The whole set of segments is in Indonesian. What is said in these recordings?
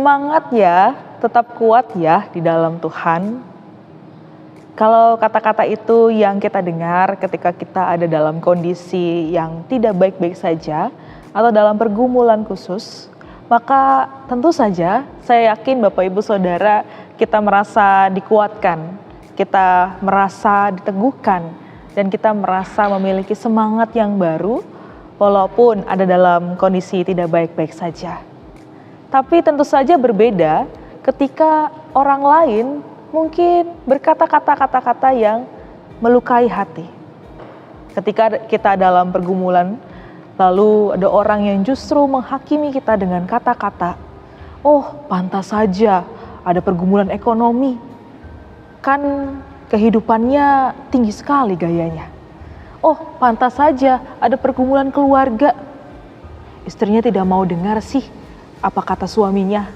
Semangat ya, tetap kuat ya di dalam Tuhan. Kalau kata-kata itu yang kita dengar ketika kita ada dalam kondisi yang tidak baik-baik saja atau dalam pergumulan khusus, maka tentu saja saya yakin Bapak Ibu Saudara kita merasa dikuatkan, kita merasa diteguhkan, dan kita merasa memiliki semangat yang baru walaupun ada dalam kondisi tidak baik-baik saja. Tapi tentu saja berbeda ketika orang lain mungkin berkata kata-kata yang melukai hati. Ketika kita dalam pergumulan, lalu ada orang yang justru menghakimi kita dengan kata-kata, "Oh, pantas saja ada pergumulan ekonomi. Kan kehidupannya tinggi sekali gayanya. Oh, pantas saja ada pergumulan keluarga. Istrinya tidak mau dengar sih apa kata suaminya.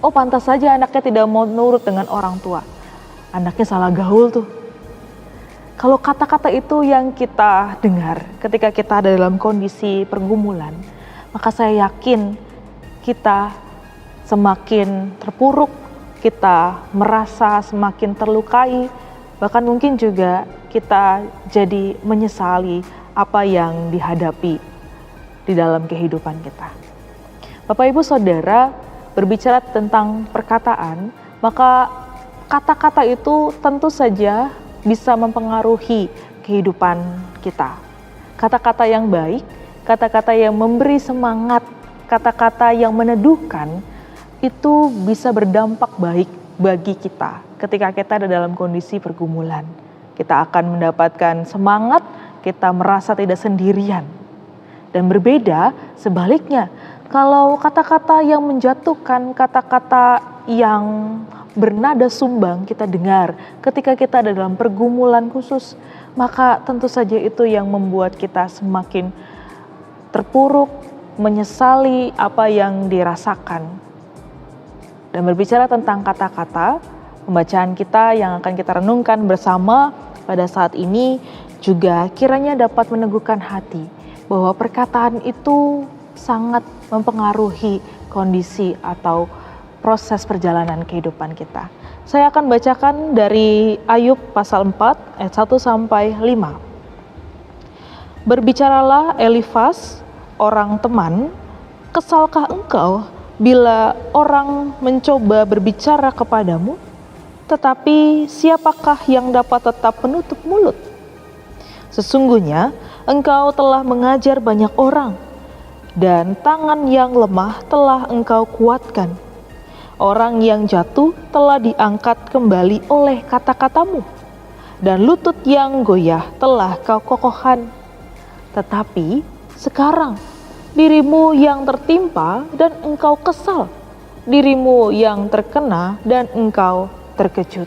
Oh, pantas saja anaknya tidak mau nurut dengan orang tua. Anaknya salah gaul tuh." Kalau kata-kata itu yang kita dengar ketika kita ada dalam kondisi pergumulan, maka saya yakin kita semakin terpuruk, kita merasa semakin terlukai, bahkan mungkin juga kita jadi menyesali apa yang dihadapi di dalam kehidupan kita. Bapak Ibu Saudara, berbicara tentang perkataan, maka kata-kata itu tentu saja bisa mempengaruhi kehidupan kita. Kata-kata yang baik, kata-kata yang memberi semangat, kata-kata yang meneduhkan, itu bisa berdampak baik bagi kita ketika kita ada dalam kondisi pergumulan. Kita akan mendapatkan semangat, kita merasa tidak sendirian. Dan berbeda sebaliknya, kalau kata-kata yang menjatuhkan, kata-kata yang bernada sumbang kita dengar ketika kita ada dalam pergumulan khusus, maka tentu saja itu yang membuat kita semakin terpuruk, menyesali apa yang dirasakan. Dan berbicara tentang kata-kata, pembacaan kita yang akan kita renungkan bersama pada saat ini juga kiranya dapat meneguhkan hati bahwa perkataan itu sangat mempengaruhi kondisi atau proses perjalanan kehidupan kita. Saya akan bacakan dari Ayub pasal 4 ayat 1 sampai 5. Berbicaralah Elifas, orang teman, kesalkah engkau bila orang mencoba berbicara kepadamu? Tetapi siapakah yang dapat tetap menutup mulut? Sesungguhnya engkau telah mengajar banyak orang, dan tangan yang lemah telah engkau kuatkan. Orang yang jatuh telah diangkat kembali oleh kata-katamu, dan lutut yang goyah telah kau kokohkan. Tetapi sekarang dirimu yang tertimpa dan engkau kesal, dirimu yang terkena dan engkau terkejut.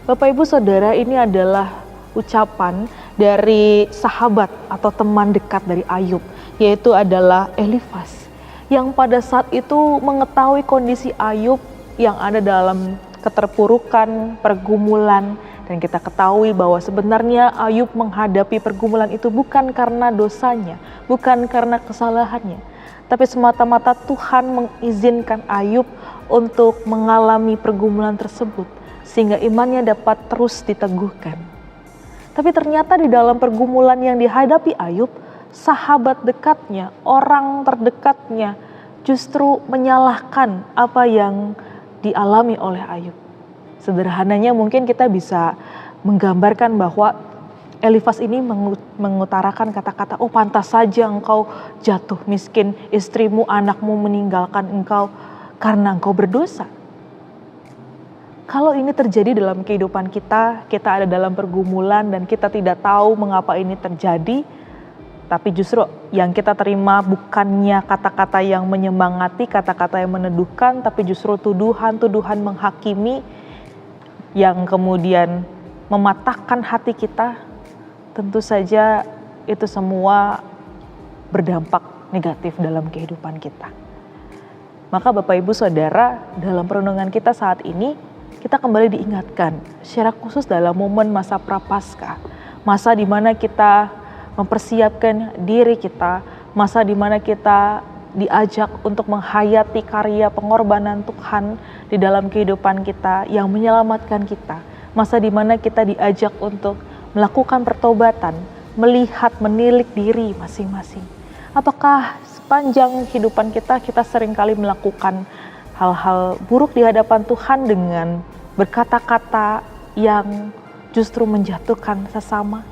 Bapak Ibu Saudara, ini adalah ucapan dari sahabat atau teman dekat dari Ayub, yaitu adalah Elifas, yang pada saat itu mengetahui kondisi Ayub yang ada dalam keterpurukan, pergumulan, dan kita ketahui bahwa sebenarnya Ayub menghadapi pergumulan itu bukan karena dosanya, bukan karena kesalahannya, tapi semata-mata Tuhan mengizinkan Ayub untuk mengalami pergumulan tersebut sehingga imannya dapat terus diteguhkan. Tapi ternyata di dalam pergumulan yang dihadapi Ayub, sahabat dekatnya, orang terdekatnya justru menyalahkan apa yang dialami oleh Ayub. Sederhananya mungkin kita bisa menggambarkan bahwa Elifas ini mengutarakan kata-kata, "Oh, pantas saja engkau jatuh miskin, istrimu, anakmu meninggalkan engkau karena engkau berdosa." Kalau ini terjadi dalam kehidupan kita, kita ada dalam pergumulan dan kita tidak tahu mengapa ini terjadi, tapi justru yang kita terima bukannya kata-kata yang menyemangati, kata-kata yang meneduhkan, tapi justru tuduhan-tuduhan menghakimi yang kemudian mematahkan hati kita. Tentu saja itu semua berdampak negatif dalam kehidupan kita. Maka Bapak Ibu Saudara, dalam perenungan kita saat ini, kita kembali diingatkan secara khusus dalam momen masa Prapaskah, masa di mana kita mempersiapkan diri kita, masa di mana kita diajak untuk menghayati karya pengorbanan Tuhan di dalam kehidupan kita yang menyelamatkan kita. Masa di mana kita diajak untuk melakukan pertobatan, melihat, menilik diri masing-masing. Apakah sepanjang kehidupan kita seringkali melakukan hal-hal buruk di hadapan Tuhan dengan berkata-kata yang justru menjatuhkan sesama?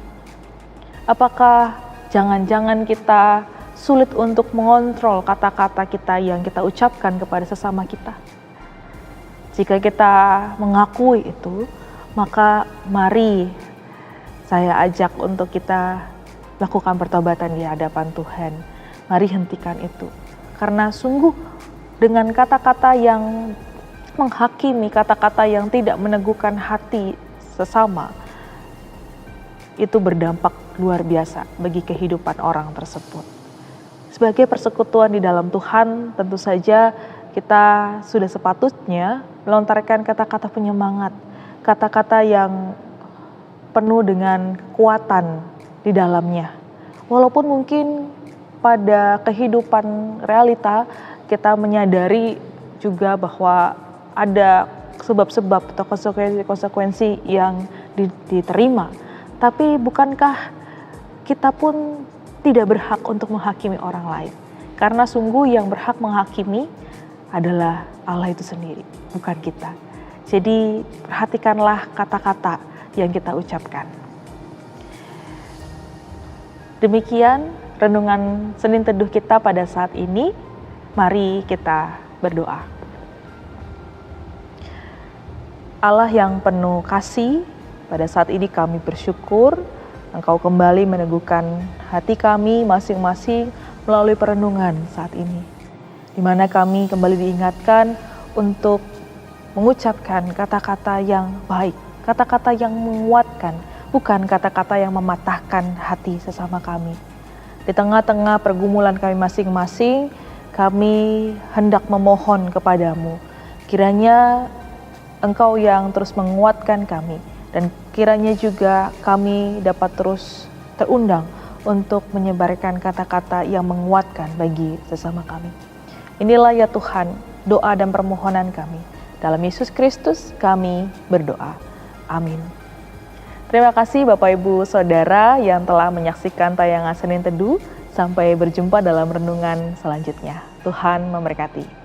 Apakah jangan-jangan kita sulit untuk mengontrol kata-kata kita yang kita ucapkan kepada sesama kita? Jika kita mengakui itu, maka mari saya ajak untuk kita lakukan pertobatan di hadapan Tuhan. Mari hentikan itu. Karena sungguh dengan kata-kata yang menghakimi, kata-kata yang tidak meneguhkan hati sesama, itu berdampak luar biasa bagi kehidupan orang tersebut. Sebagai persekutuan di dalam Tuhan, tentu saja kita sudah sepatutnya melontarkan kata-kata penyemangat, kata-kata yang penuh dengan kekuatan di dalamnya. Walaupun mungkin pada kehidupan realita kita menyadari juga bahwa ada sebab-sebab atau konsekuensi yang diterima. Tapi bukankah kita pun tidak berhak untuk menghakimi orang lain? Karena sungguh yang berhak menghakimi adalah Allah itu sendiri, bukan kita. Jadi perhatikanlah kata-kata yang kita ucapkan. Demikian renungan Senin Teduh kita pada saat ini. Mari kita berdoa. Allah yang penuh kasih, pada saat ini kami bersyukur Engkau kembali meneguhkan hati kami masing-masing melalui perenungan saat ini, di mana kami kembali diingatkan untuk mengucapkan kata-kata yang baik, kata-kata yang menguatkan, bukan kata-kata yang mematahkan hati sesama kami. Di tengah-tengah pergumulan kami masing-masing, kami hendak memohon kepadamu, kiranya Engkau yang terus menguatkan kami, dan kiranya juga kami dapat terus terundang untuk menyebarkan kata-kata yang menguatkan bagi sesama kami. Inilah ya Tuhan, doa dan permohonan kami. Dalam Yesus Kristus kami berdoa. Amin. Terima kasih Bapak Ibu Saudara yang telah menyaksikan tayangan Senin Teduh. Sampai berjumpa dalam renungan selanjutnya. Tuhan memberkati.